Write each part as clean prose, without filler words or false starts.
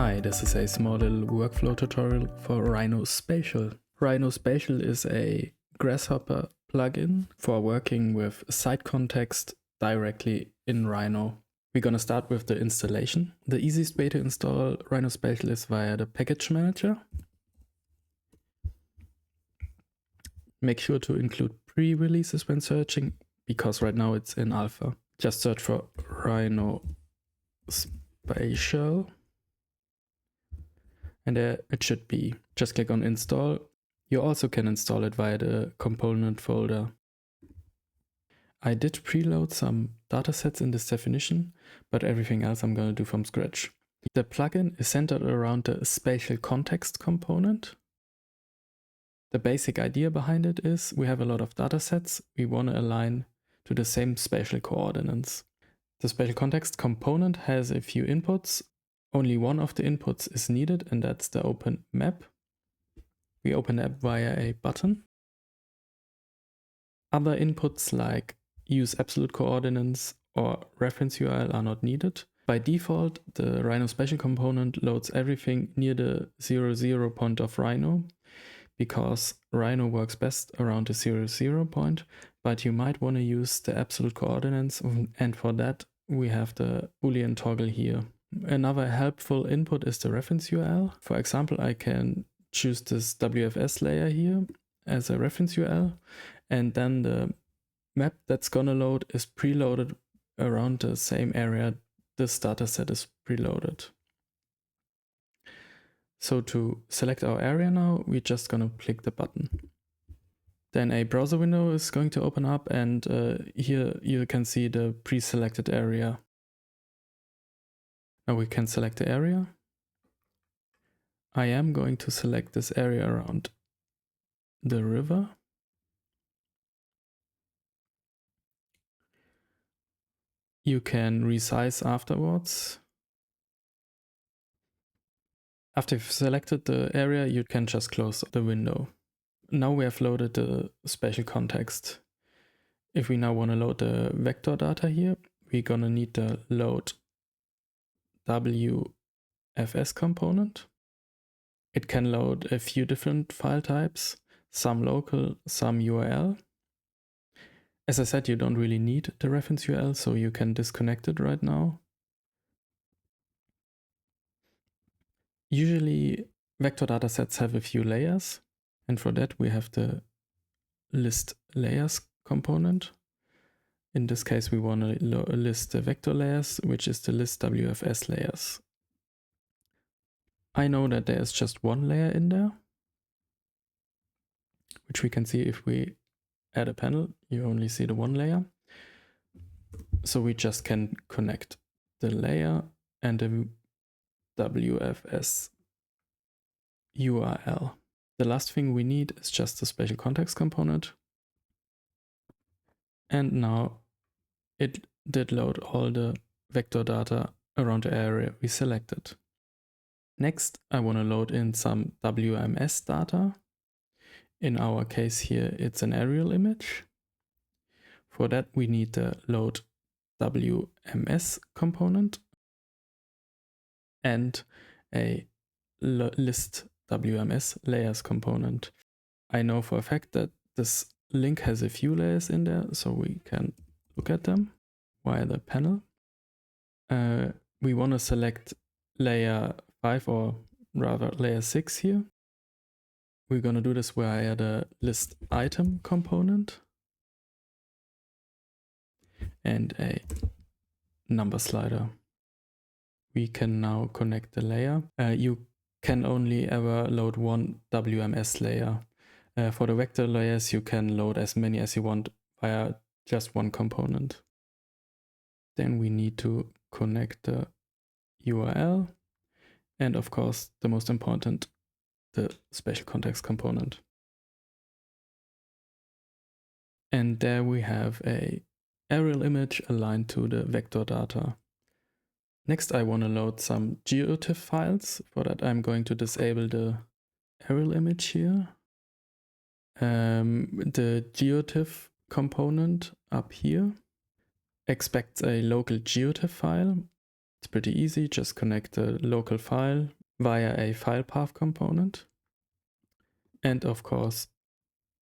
Hi, this is a small little workflow tutorial for RhinoSpatial. RhinoSpatial is a Grasshopper plugin for working with site context directly in Rhino. We're gonna start with the installation. The easiest way to install RhinoSpatial is via the package manager. Make sure to include pre-releases when searching, because right now it's in alpha. Just search for RhinoSpatial. And there it should be. Just click on install. You also can install it via the component folder. I did preload some datasets in this definition, but everything else I'm going to do from scratch. The plugin is centered around the Spatial Context component. The basic idea behind it is we have a lot of datasets we want to align to the same spatial coordinates. The Spatial Context component has a few inputs. Only one of the inputs is needed, and that's the open map. We open the app via a button. Other inputs like use absolute coordinates or reference URL are not needed. By default, the RhinoSpatial component loads everything near the 0,0 point of Rhino, because Rhino works best around the 0,0 point, but you might want to use the absolute coordinates, and for that we have the Boolean toggle here. Another helpful input is the reference URL. For example, I can choose this WFS layer here as a reference URL, and then the map that's gonna load is preloaded around the same area this dataset is preloaded. So to select our area now, we're just gonna click the button. Then a browser window is going to open up, and here you can see the pre-selected area. Now we can select the area. I am going to select this area around the river. You can resize afterwards. After you've selected the area, you can just close the window. Now we have loaded the spatial context. If we now want to load the vector data here, we're gonna need the load WFS component. It can load a few different file types, some local, some URL. As I said, you don't really need the reference URL, so you can disconnect it right now. Usually vector datasets have a few layers, and for that we have the list layers component. In this case, we want to list the vector layers, which is the list WFS layers. I know that there's just one layer in there, which we can see if we add a panel. You only see the one layer. So we just can connect the layer and the WFS URL. The last thing we need is just the spatial context component. And now it did load all the vector data around the area we selected. Next, I want to load in some WMS data. In our case here, it's an aerial image. For that, we need the load WMS component and a list WMS layers component. I know for a fact that this link has a few layers in there, so we can look at them via the panel. We want to select layer 5, or rather layer 6 here. We're going to do this via the list item component and a number slider. We can now connect the layer. You can only ever load one WMS layer. For the vector layers, you can load as many as you want via just one component. Then we need to connect the URL and, of course, the most important, the spatial context component. And there we have a aerial image aligned to the vector data. Next, I want to load some GeoTIFF files. For that, I'm going to disable the aerial image here. The GeoTIFF component up here expects a local GeoTIFF file. It's pretty easy, just connect the local file via a file path component. And of course,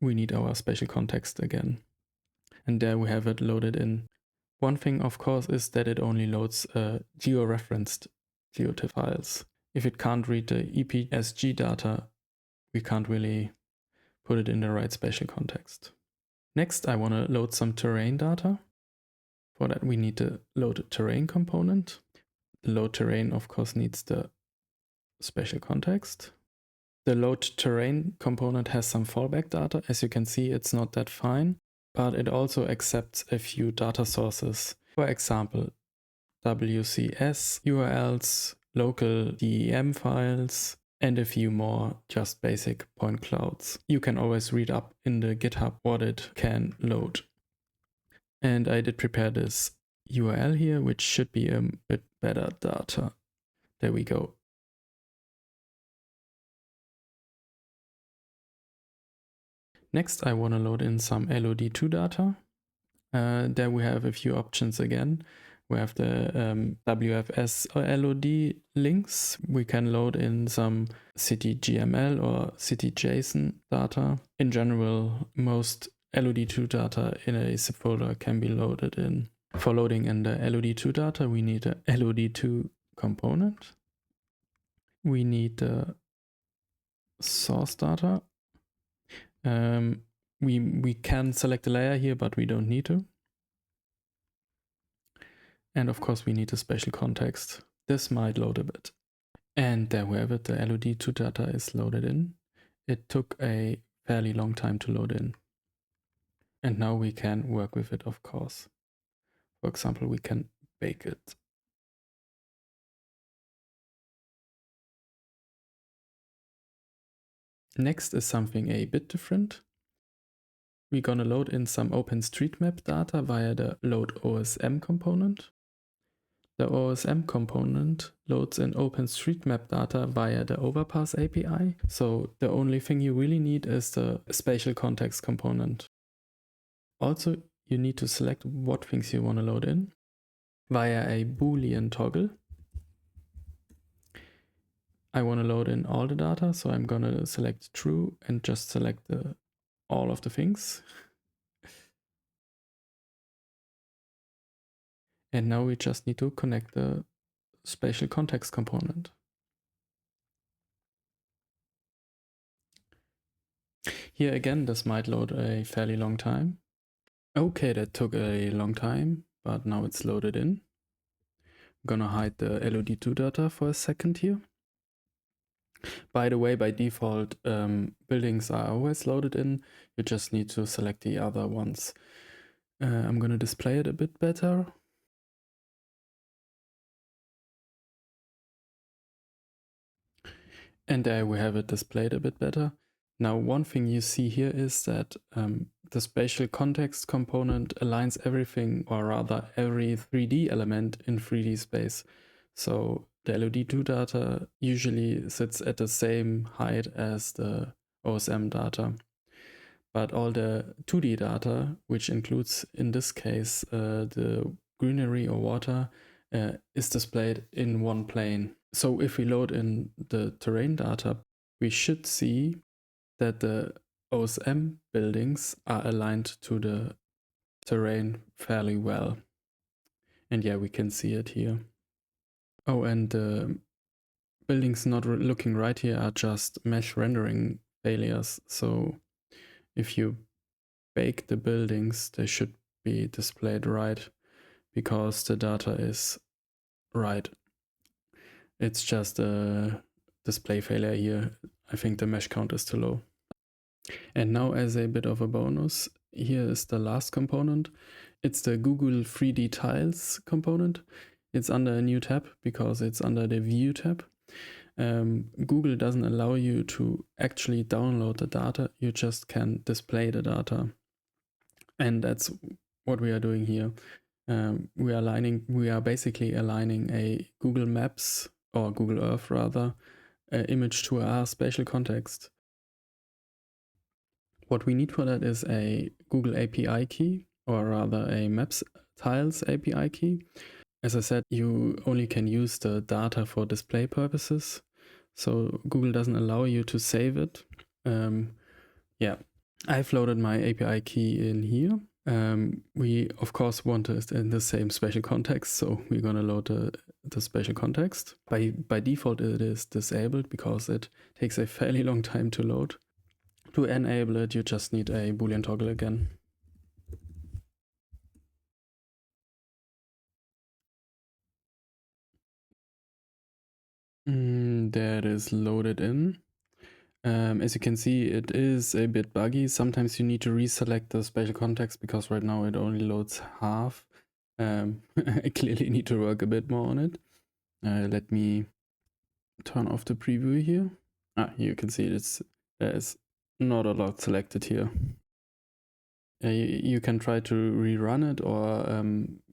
we need our spatial context again. And there we have it loaded in. One thing, of course, is that it only loads geo-referenced GeoTIFF files. If it can't read the EPSG data, we can't really put it in the right spatial context. Next, I want to load some terrain data. For that, we need to load a terrain component. The load terrain, of course, needs the spatial context. The load terrain component has some fallback data. As you can see, it's not that fine, but it also accepts a few data sources. For example, WCS URLs, local DEM files, and a few more just basic point clouds. You can always read up in the GitHub what it can load. And I did prepare this URL here, which should be a bit better data. There we go. Next, I want to load in some LOD2 data. There we have a few options again. We have the WFS LOD links. We can load in some CityGML or CityJSON data. In general, most LOD2 data in a zip folder can be loaded in. For loading in the LOD2 data, we need a LOD2 component. We need the source data. We can select a layer here, but we don't need to. And of course, we need a spatial context. This might load a bit. And there we have it, the LOD2 data is loaded in. It took a fairly long time to load in. And now we can work with it, of course. For example, we can bake it. Next is something a bit different. We're gonna load in some OpenStreetMap data via the load OSM component. The OSM component loads in OpenStreetMap data via the Overpass API. So the only thing you really need is the spatial context component. Also, you need to select what things you want to load in via a Boolean toggle. I want to load in all the data, so I'm going to select true and just select all of the things. And now we just need to connect the spatial context component. Here again, this might load a fairly long time. Okay, that took a long time, but now it's loaded in. I'm gonna hide the LOD2 data for a second here. By the way, by default, buildings are always loaded in. You just need to select the other ones. I'm gonna display it a bit better. And there we have it displayed a bit better. Now, one thing you see here is that the spatial context component aligns everything, or rather every 3D element in 3D space. So the LOD2 data usually sits at the same height as the OSM data. But all the 2D data, which includes in this case the greenery or water, is displayed in one plane. So if we load in the terrain data, we should see that the OSM buildings are aligned to the terrain fairly well. And yeah, we can see it here. Oh, and the buildings not looking right here are just mesh rendering failures. So if you bake the buildings, they should be displayed right because the data is right. It's just a display failure here. I think the mesh count is too low. And now, as a bit of a bonus, here is the last component. It's the Google 3D Tiles component. It's under a new tab because it's under the View tab. Google doesn't allow you to actually download the data. You just can display the data. And that's what we are doing here. We are basically aligning a Google Maps or Google Earth rather, image to our spatial context. What we need for that is a Google API key, or rather a Maps Tiles API key. As I said, you only can use the data for display purposes. So Google doesn't allow you to save it. Yeah, I've loaded my API key in here. We of course want it in the same spatial context, so we're gonna load the spatial context. By default it is disabled because it takes a fairly long time to load. To enable it, you just need a Boolean toggle again. That is loaded in. As you can see, it is a bit buggy. Sometimes you need to reselect the spatial context because right now it only loads half. I clearly need to work a bit more on it. Let me turn off the preview here. You can see there's not a lot selected here. You can try to rerun it, or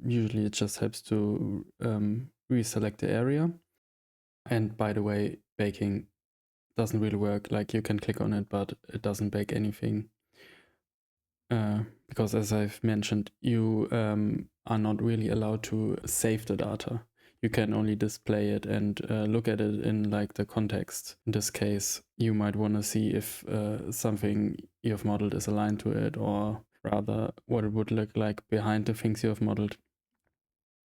usually it just helps to reselect the area. And by the way, baking doesn't really work. Like, you can click on it, but it doesn't bake anything. Because as I've mentioned, you are not really allowed to save the data. You can only display it and look at it in like the context. In this case, you might want to see if something you have modeled is aligned to it, or rather what it would look like behind the things you have modeled.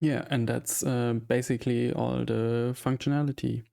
Yeah, and that's basically all the functionality.